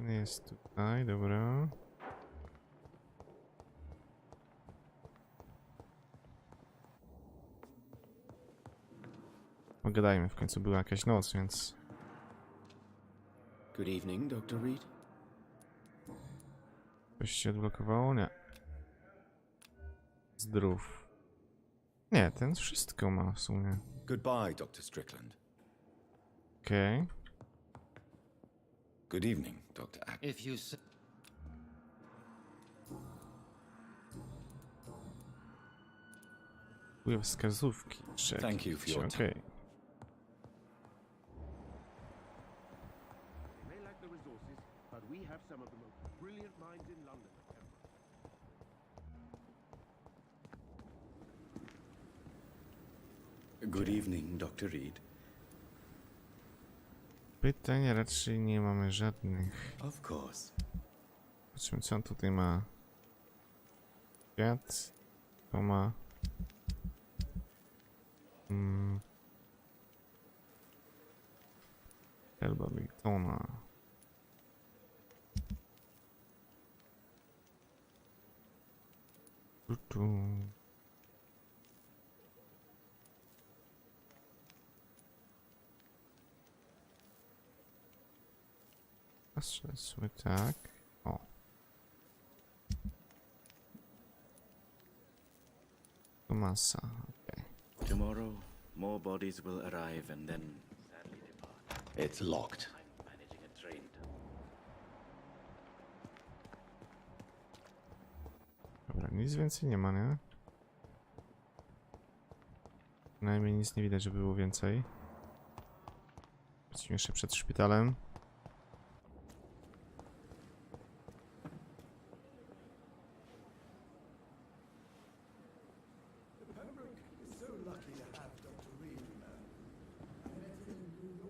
Jest tutaj, dobra. Pogadajmy, w końcu była jakaś noc, więc... Good evening, Dr. Reed. Coś się odblokowało? Nie. Zdrów. Nie, ten wszystko ma w sumie. Goodbye, Dr. Strickland. Okej. Good evening, Dr. Ack. If you s- Były wskazówki. Thank you for your Okej. may lack the resources, but we have some of the most brilliant minds in London at camp. Good evening, Dr. Reed. Pytań raczej nie mamy żadnych. Of course. Zobaczmy, co on tutaj ma. Kwiat. To ma... Helba Miltona. Tu. Patrzę sobie tak. O. To masa. Okay. Tomorrow, more bodies will arrive and then sadly depart. It's locked. I'm managing a train to... Dobra, nic więcej nie ma, nie? Przynajmniej nic nie widać, żeby było więcej. Jesteśmy jeszcze przed szpitalem.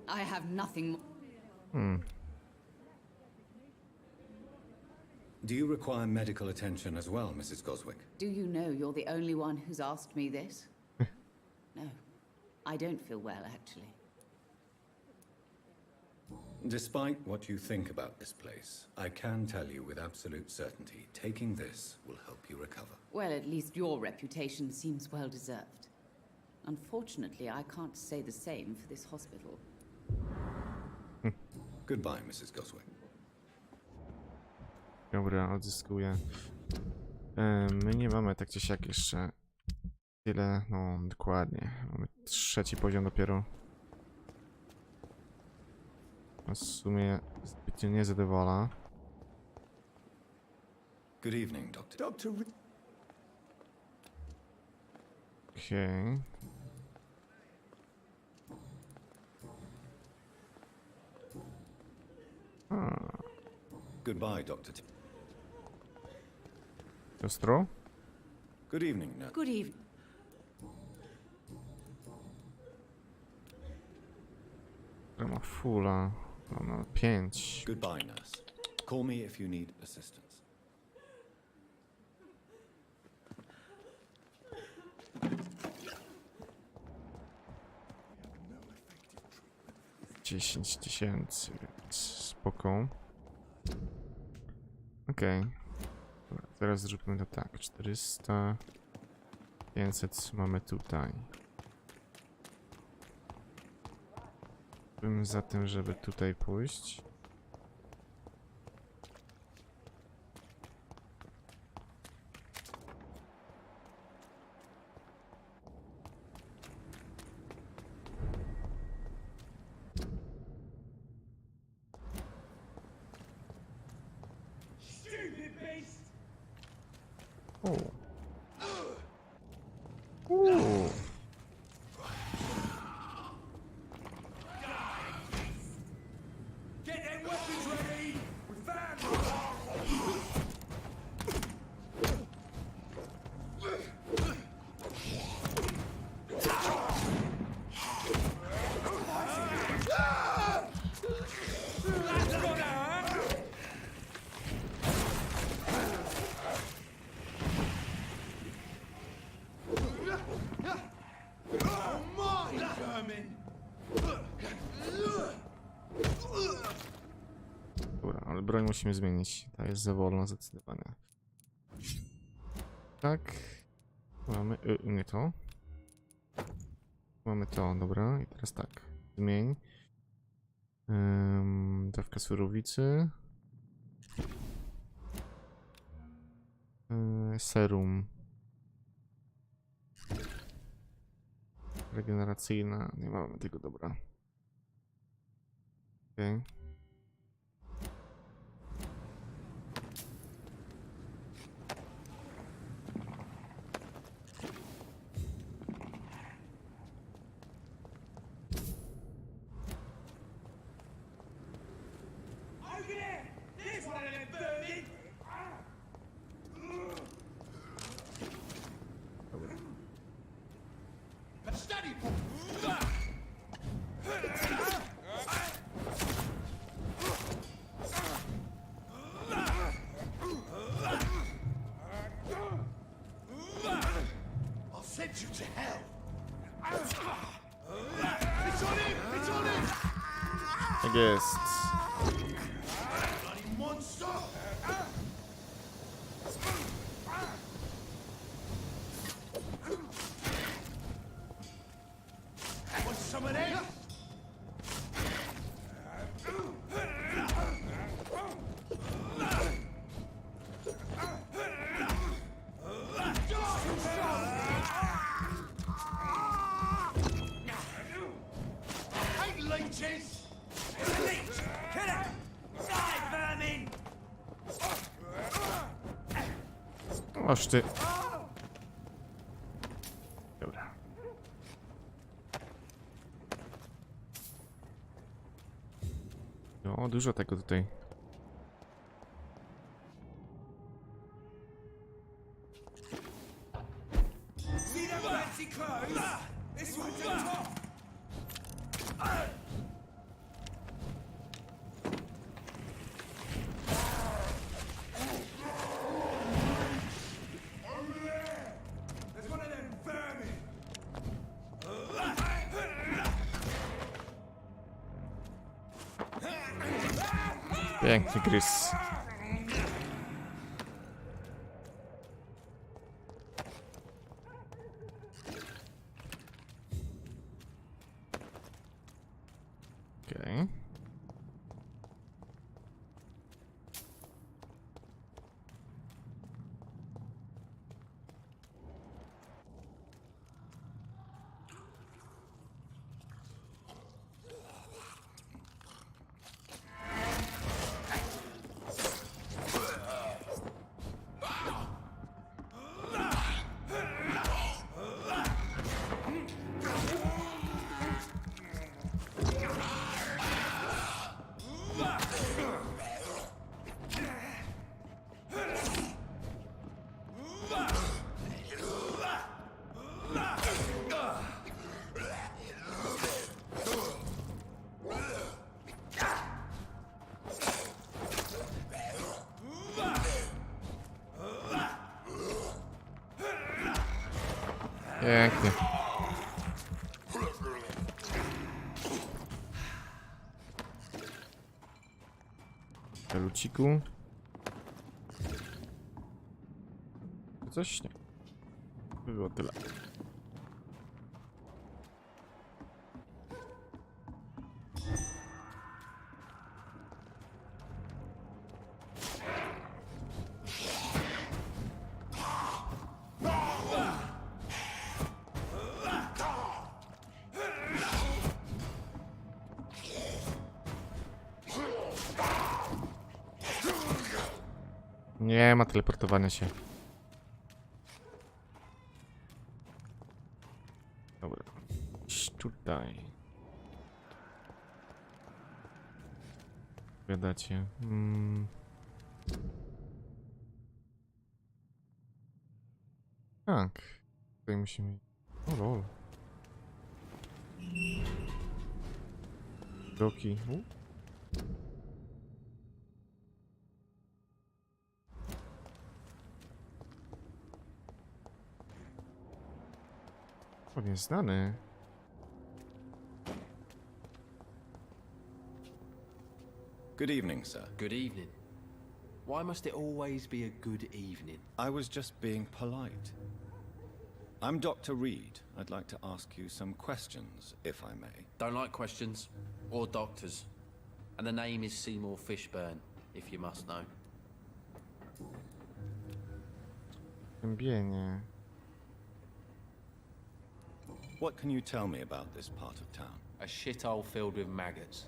I have nothing. Do you require medical attention as well, Mrs. Goswick? Do you know you're the only one who's asked me this? No, I don't feel well, actually. Despite what you think about this place, I can tell you with absolute certainty, taking this will help you recover. Well, at least your reputation seems well deserved. Unfortunately, I can't say the same for this hospital. Goodbye, Mrs. Goswick. Dobra, odzyskuję. My nie mamy tak czy siak jeszcze tyle, no dokładnie. Mamy 3. poziom dopiero. W sumie zbytnio nie zadowala. Good evening, Doctor. Okej. Goodbye, Dr. Siostro? Good evening, nurse. Good evening. Która ma fulla. Ona 5. Goodbye, nurse. Call me if you need assistance. $10,000, więc spoko. Okej. Dobra, teraz zróbmy to tak. 400. 500 mamy tutaj. Bym za tym, żeby tutaj pójść. O. musimy zmienić. Ta jest za wolna zdecydowanie. Tak. Mamy... nie to. Mamy to, dobra. I teraz tak. Zmień. Dawka surowicy. Serum. Regeneracyjna. Nie mamy tego, dobra. Okej. Tak jest. Oż ty. Dobra. No, dużo tego tutaj. Piękny gryz. Okej. Pięknie. Luciku. Coś nie. Było tyle. Nie ma teleportowania się. Dobra. Idź tutaj. Gadacie. Tak. Tutaj musimy... O lol. Bloki. On jest znany. Good evening, sir. Good evening. Why must it always be a good evening? I was just being polite. I'm Dr. Reed. I'd like to ask you some questions, if I may. Don't like questions. Or doctors. And the name is Seymour Fishburne, if you must know. Kłębienie. What can you tell me about this part of town? A shithole filled with maggots.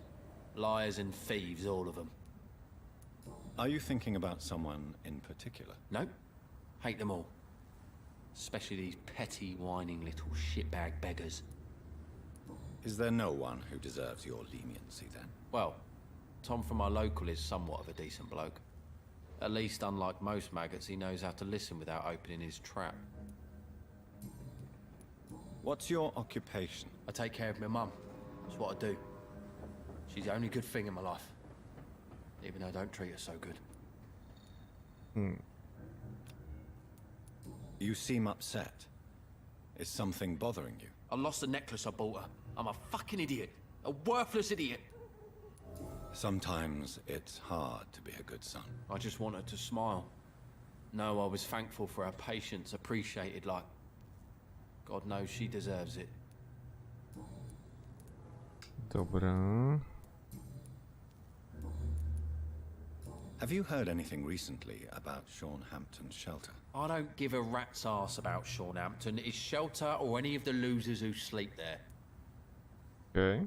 Liars and thieves, all of them. Are you thinking about someone in particular? No. Hate them all. Especially these petty, whining little shitbag beggars. Is there no one who deserves your leniency then? Well, Tom from our local is somewhat of a decent bloke. At least, unlike most maggots, he knows how to listen without opening his trap. What's your occupation? I take care of my mum. That's what I do. She's the only good thing in my life. Even though I don't treat her so good. You seem upset. Is something bothering you? I lost the necklace I bought her. I'm a fucking idiot. A worthless idiot. Sometimes it's hard to be a good son. I just want her to smile. No, I was thankful for her patience, appreciated like... God knows she deserves it. Dobra. Have you heard anything recently about Sean Hampton's shelter? I don't give a rat's ass about Sean Hampton, his shelter, or any of the losers who sleep there. Okay.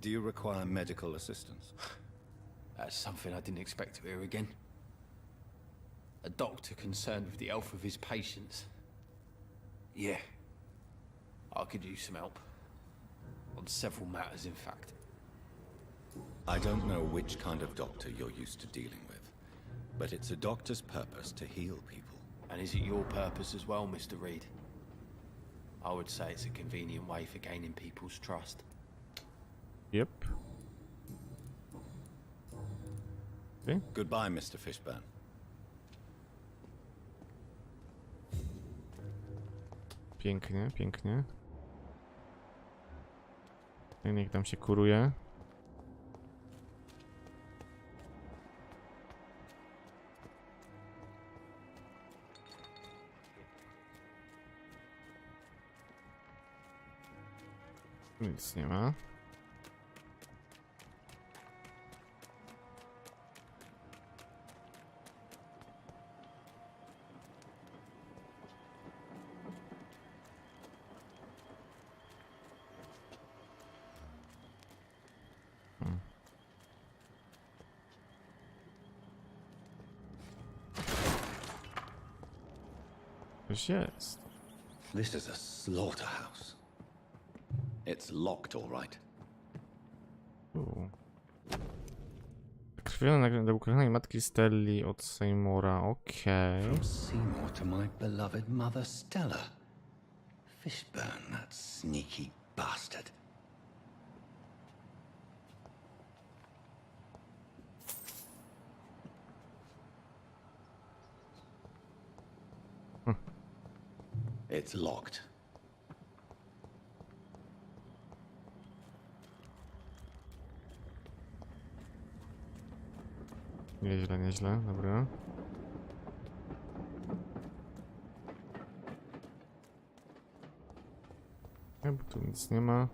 Do you require medical assistance? That's something I didn't expect to hear again. A doctor concerned with the health of his patients. Yeah. I could use some help. On several matters, in fact. I don't know which kind of doctor you're used to dealing with, but it's a doctor's purpose to heal people. And is it your purpose as well, Mr. Reed? I would say it's a convenient way for gaining people's trust. Yep. Okay. Goodbye, Mr. Fishburne. Pięknie, pięknie. Niech tam się kuruje. Nic nie ma. Coś jest. This is a slaughterhouse. It's locked, all right. Krwiona nagroda do ukochanej matki Stelli od Seymoura, okej. From Seymour to my beloved mother Stella. Fishburne, that sneaky bastard. It's locked. Nieźle, nieźle, dobra. Bo tu nic nie ma.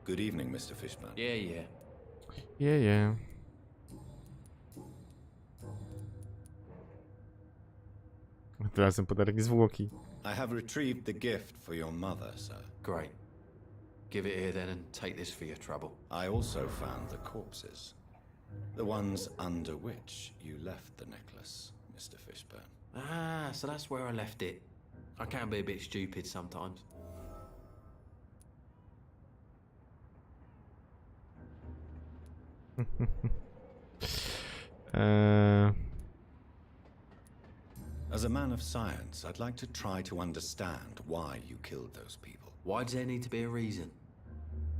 Good evening, Mr. Fishburne. Yeah. Jeje. Tym razem podarek zwłoki. I have retrieved the gift for your mother, sir. Great. Give it here then and take this for your trouble. I also found the corpses. The ones under which you left the necklace, Mr. Fishburne. Ah, so that's where I left it. I can be a bit stupid sometimes. As a man of science, I'd like to try to understand why you killed those people. Why does there need to be a reason?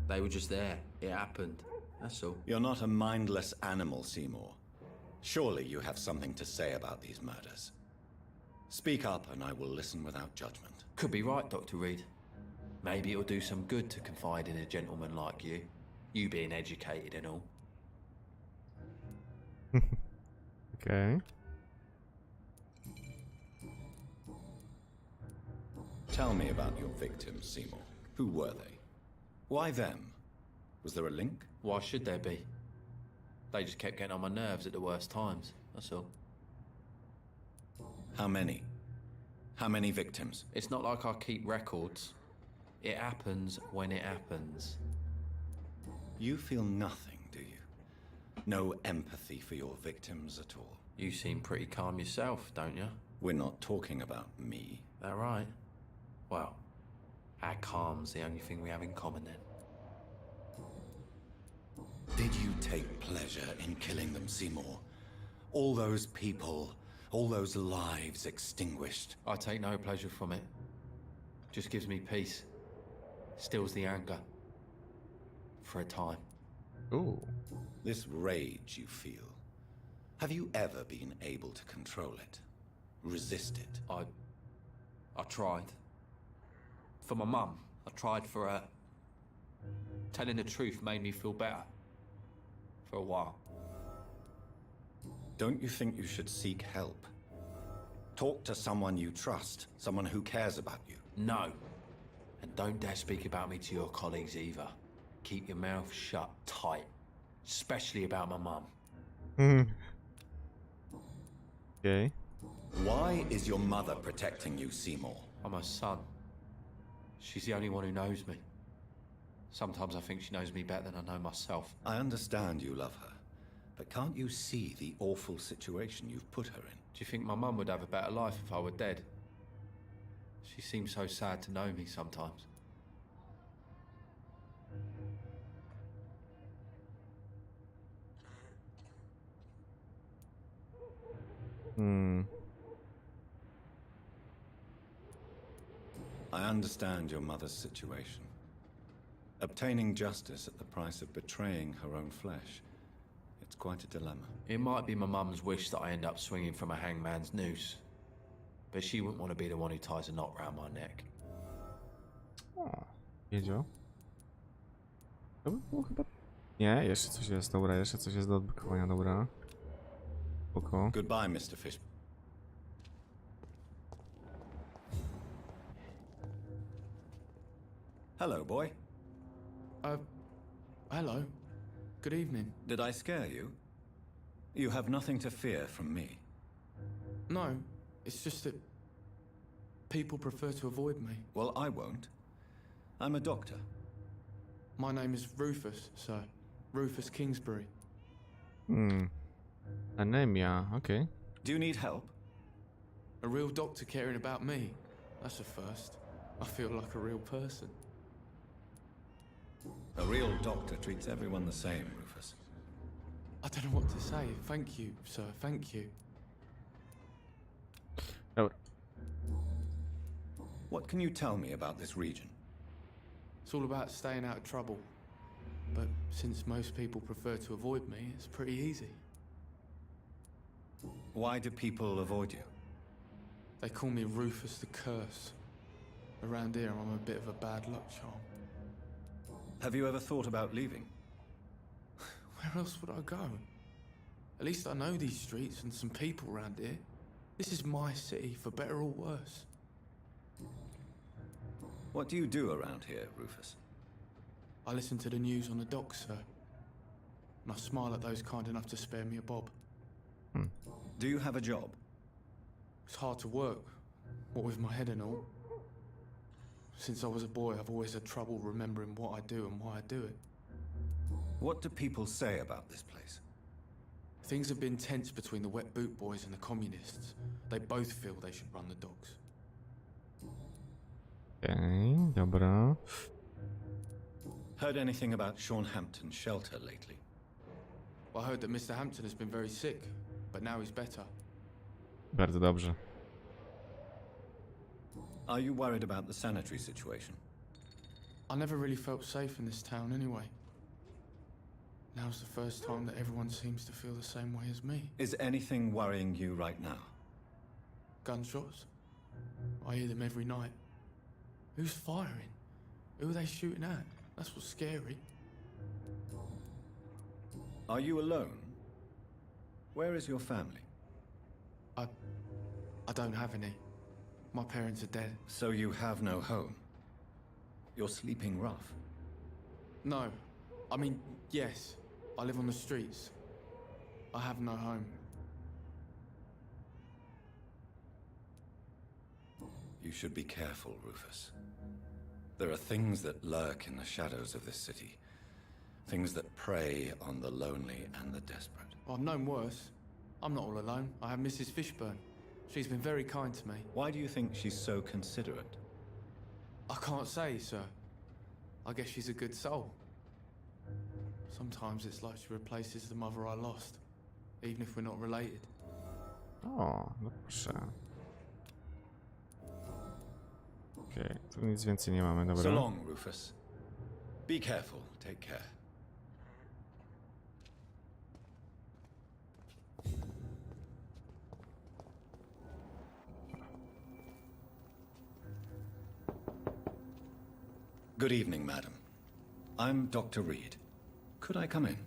They were just there. It happened. That's all. You're not a mindless animal, Seymour. Surely you have something to say about these murders. Speak up and I will listen without judgment. Could be right, Dr. Reed. Maybe it'll do some good to confide in a gentleman like you. You being educated and all. Okej. Tell me about your victims, Seymour. Who were they? Why them? Was there a link? Why should there be? They just kept getting on my nerves at the worst times, that's all. How many? How many victims? It's not like I keep records. It happens when it happens. You feel nothing, do you? No empathy for your victims at all? You seem pretty calm yourself, don't you? We're not talking about me. That right? Well, our calm's the only thing we have in common then. Did you take pleasure in killing them, Seymour? All those people, all those lives extinguished. I take no pleasure from it. Just gives me peace. Stills the anger. For a time. Ooh. This rage you feel, have you ever been able to control it? Resist it? I tried. For my mum, I tried for her. Telling the truth made me feel better. For a while. Don't you think you should seek help? Talk to someone you trust, someone who cares about you. No. And don't dare speak about me to your colleagues either. Keep your mouth shut tight. Especially about my mum. Okay. Why is your mother protecting you, Seymour? I'm her son. She's the only one who knows me. Sometimes I think she knows me better than I know myself. I understand you love her, but can't you see the awful situation you've put her in? Do you think my mum would have a better life if I were dead? She seems so sad to know me sometimes. I understand your mother's situation. Obtaining justice at the price of betraying her own flesh. It's quite a dilemma. It might be my mum's wish that I end up swinging from a hangman's noose. But she wouldn't want to be the one who ties a knot round my neck. O, wiedział. To by było chyba... Nie, jeszcze coś jest, dobra, jeszcze coś jest do odblokowania, dobra. Spoko. Goodbye, Mr. Fish. Hello, boy. Hello. Good evening. Did I scare you? You have nothing to fear from me. No, it's just that people prefer to avoid me. Well, I won't. I'm a doctor. My name is Rufus, sir. Rufus Kingsbury. Anemia, okay. Do you need help? A real doctor caring about me. That's a first. I feel like a real person. A real doctor treats everyone the same, Rufus. I don't know what to say. Thank you, sir. Thank you. Dobra. What can you tell me about this region? It's all about staying out of trouble. But since most people prefer to avoid me, it's pretty easy. Why do people avoid you? They call me Rufus the Curse. Around here, I'm a bit of a bad luck charm. Have you ever thought about leaving? Where else would I go? At least I know these streets and some people around here. This is my city, for better or worse. What do you do around here, Rufus? I listen to the news on the docks, sir. And I smile at those kind enough to spare me a bob. Do you have a job? It's hard to work, what with my head and all. Since I was a boy, I've always had trouble remembering what I do and why I do it. What do people say about this place? Things have been tense between the wet boot boys and the communists. They both feel they should run the docks. Okej, dobra. Heard anything about Sean Hampton's shelter lately? I heard that Mr. Hampton has been very sick, but now he's better. Bardzo dobrze. Are you worried about the sanitary situation? I never really felt safe in this town anyway. Now's the first time that everyone seems to feel the same way as me. Is anything worrying you right now? Gunshots? I hear them every night. Who's firing? Who are they shooting at? That's what's scary. Are you alone? Where is your family? I don't have any. My parents are dead. So you have no home? You're sleeping rough? No. I mean, yes. I live on the streets. I have no home. You should be careful, Rufus. There are things that lurk in the shadows of this city. Things that prey on the lonely and the desperate. Well, I've known worse. I'm not all alone. I have Mrs. Fishburne. She's been very kind to me. Why do you think she's so considerate? I can't say, sir. I guess she's a good soul. Sometimes it's like she replaces the mother I lost, even if we're not related. O, no proszę. Okej, tu nic więcej nie mamy, dobra. So long, Rufus. Be careful. Take care. Good evening, madam. I'm Dr. Reed. Could I come in?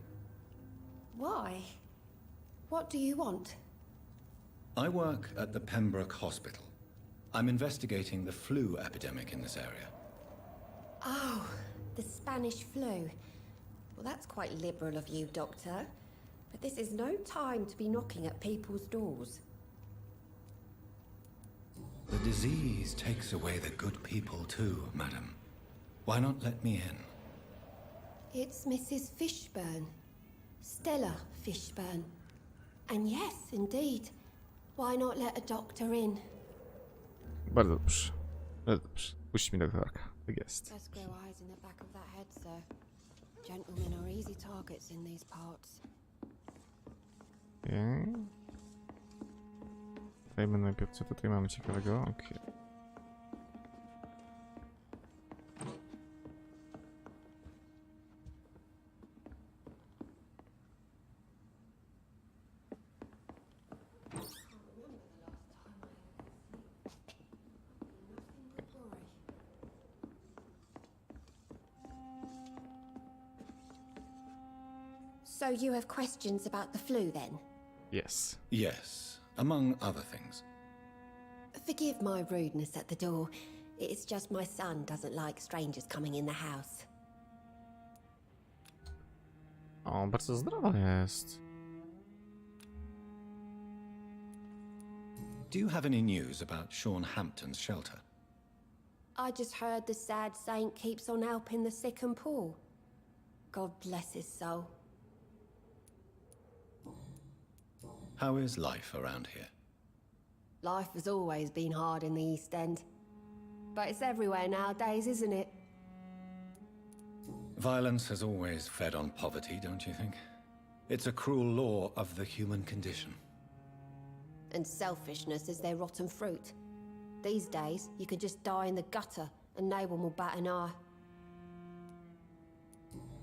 Why? What do you want? I work at the Pembroke Hospital. I'm investigating the flu epidemic in this area. Oh, the Spanish flu. Well, that's quite liberal of you, Doctor. But this is no time to be knocking at people's doors. The disease takes away the good people too, madam. Why not let me in? It's Mrs. Fishburne. Stella Fishburne. And yes, indeed. Why not let a doctor in? Bardzo dobrze. Bardzo dobrze. Puść mi doktorka. Tak jest. Just grow eyes in the back of that head, sir. Gentlemen are easy targets in these parts. Okej. Dajmy najpierw, co tutaj mamy ciekawego. Okej. So you have questions about the flu, then? Yes. Yes, among other things. Forgive my rudeness at the door. It's just my son doesn't like strangers coming in the house. O, bardzo zdrowa jest. Do you have any news about Sean Hampton's shelter? I just heard the sad saint keeps on helping the sick and poor. God bless his soul. How is life around here? Life has always been hard in the East End. But it's everywhere nowadays, isn't it? Violence has always fed on poverty, don't you think? It's a cruel law of the human condition. And selfishness is their rotten fruit. These days, you can just die in the gutter and no one will bat an eye.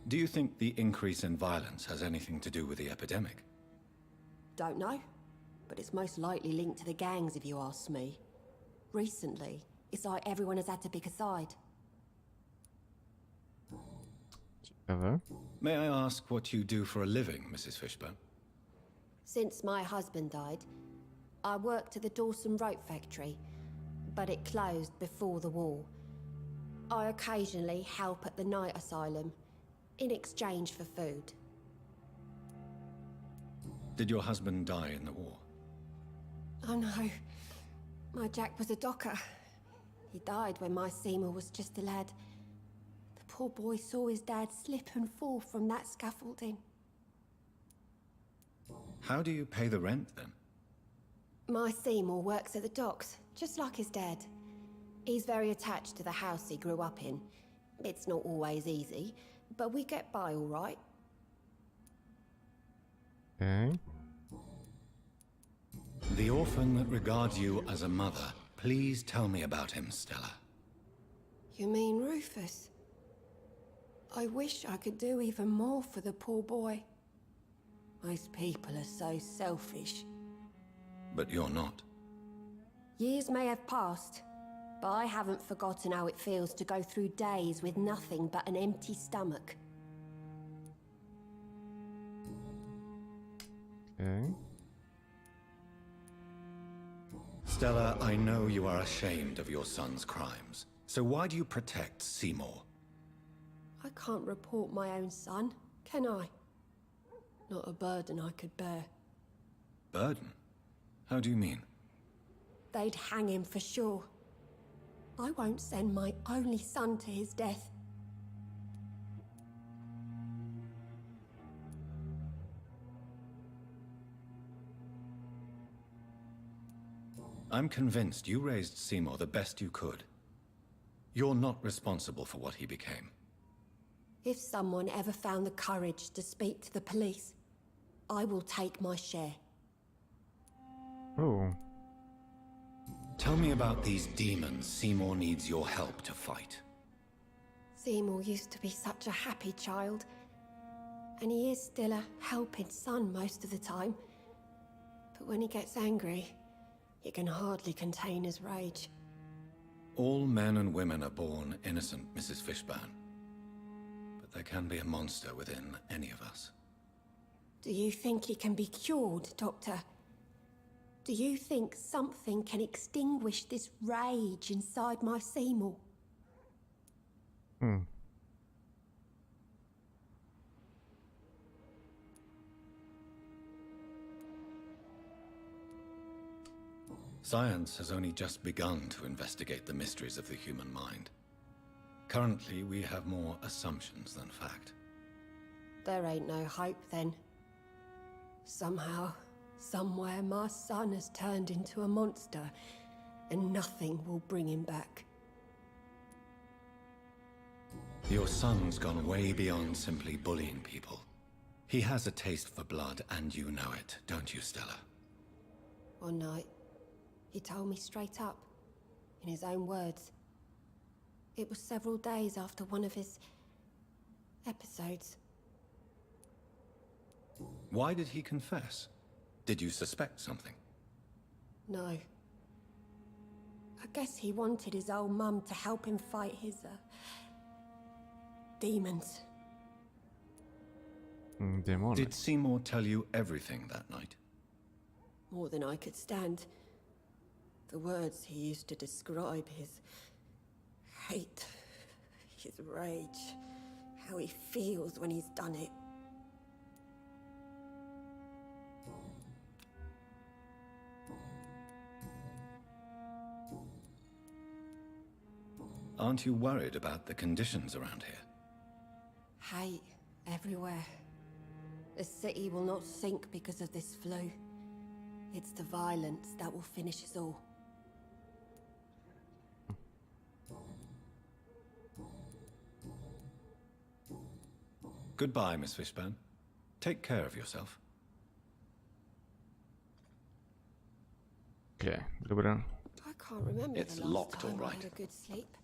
Do you think the increase in violence has anything to do with the epidemic? Don't know, but it's most likely linked to the gangs if you ask me. Recently, it's like everyone has had to pick a side. Ciekawe. May I ask what you do for a living, Mrs. Fishburne? Since my husband died, I worked at the Dawson Rope factory, but it closed before the war. I occasionally help at the night asylum, in exchange for food. Did your husband die in the war? Oh no, my Jack was a docker. He died when my Seymour was just a lad. The poor boy saw his dad slip and fall from that scaffolding. How do you pay the rent then? My Seymour works at the docks, just like his dad. He's very attached to the house he grew up in. It's not always easy, but we get by all right. Okej. The orphan that regards you as a mother. Please tell me about him, Stella. You mean Rufus? I wish I could do even more for the poor boy. Most people are so selfish. But you're not. Years may have passed, but I haven't forgotten how it feels to go through days with nothing but an empty stomach. Okay. Stella, I know you are ashamed of your son's crimes. So why do you protect Seymour? I can't report my own son, can I? Not a burden I could bear. Burden? How do you mean? They'd hang him for sure. I won't send my only son to his death. I'm convinced you raised Seymour the best you could. You're not responsible for what he became. If someone ever found the courage to speak to the police, I will take my share. Oh. Tell me about these demons Seymour needs your help to fight. Seymour used to be such a happy child, and he is still a helping son most of the time. But when he gets angry, he can hardly contain his rage. All men and women are born innocent, Mrs. Fishburne. But there can be a monster within any of us. Do you think he can be cured, Doctor? Do you think something can extinguish this rage inside my Seymour? Science has only just begun to investigate the mysteries of the human mind. Currently, we have more assumptions than fact. There ain't no hope then. Somehow, somewhere, my son has turned into a monster, and nothing will bring him back. Your son's gone way beyond simply bullying people. He has a taste for blood, and you know it, don't you, Stella? One night, he told me straight up, in his own words. It was several days after one of his episodes. Why did he confess? Did you suspect something? No. I guess he wanted his old mum to help him fight his, demons. Demonic. Did Seymour tell you everything that night? More than I could stand. The words he used to describe his hate, his rage, how he feels when he's done it. Aren't you worried about the conditions around here? Hate everywhere. The city will not sink because of this flu. It's the violence that will finish us all. Goodbye, Miss Fishburne. Take care of yourself. Okay, dobra. I can't remember It's the last locked, time all I right. had a good sleep.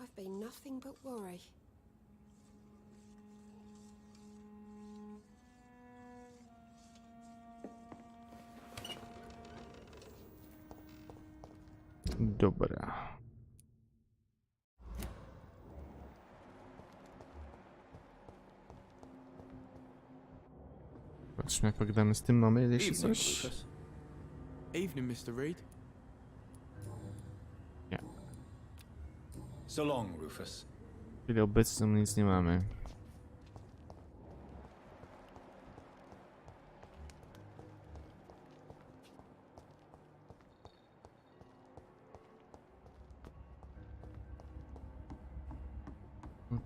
I've been nothing but worry. Dobra. Patrzmy, jak pogadamy z tym. Mamy jeszcze Evening, coś? Rufus. Evening, Mr. Reed. Nie. So long, Rufus. W chwili obecną nic nie mamy.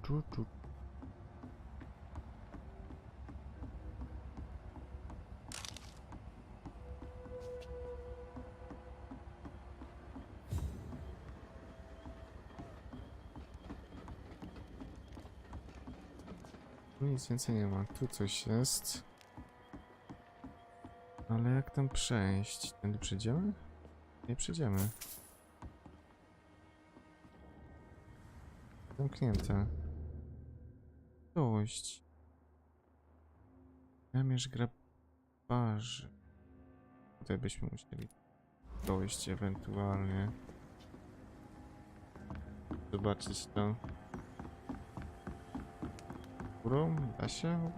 Tu. Tu nic więcej nie ma. Tu coś jest. Ale jak tam przejść? Tędy przejdziemy? Nie przejdziemy. Zamknięte. Dość. Namierz grabarzy. Tutaj byśmy musieli dojść ewentualnie. zobaczyć to. Górą? Da się?